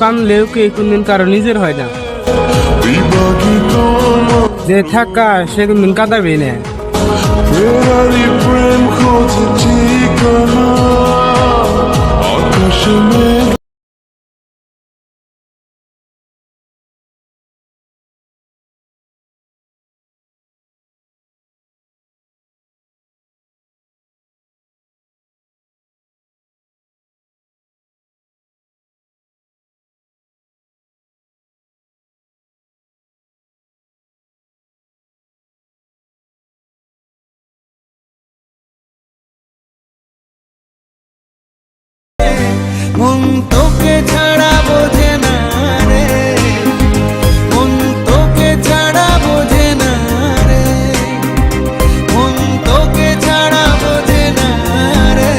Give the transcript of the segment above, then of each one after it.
কানলেও কি কোনদিন কারো নিজের হয় না, যে থাকা সে কোনদিন কাঁদাবে না। প্রেম খোঁজে ঠিকানা আকাশে মেঘ। মন তোকে ছাড়া বোঝে না রে, মন তোকে ছাড়া বোঝে না রে, মন তোকে ছাড়া বোঝে না রে,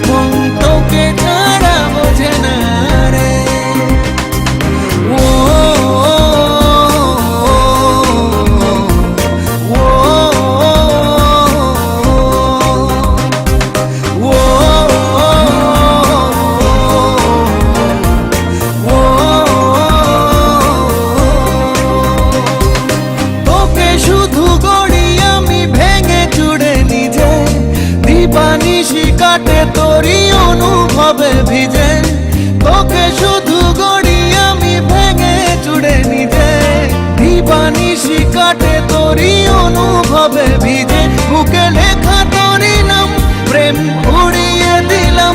মন তোকে ছাড়া বোঝে না রে। ও কাটে তোরই অনুভবে ভিজে, তোকে শুধু গড়ি আমি ভেঙে চুড়ে নিজে। দিবানিশি কাটে তোরই অনুভবে ভিজে, বুকে লেখা তোরই নাম প্রেম উড়িয়ে দিলাম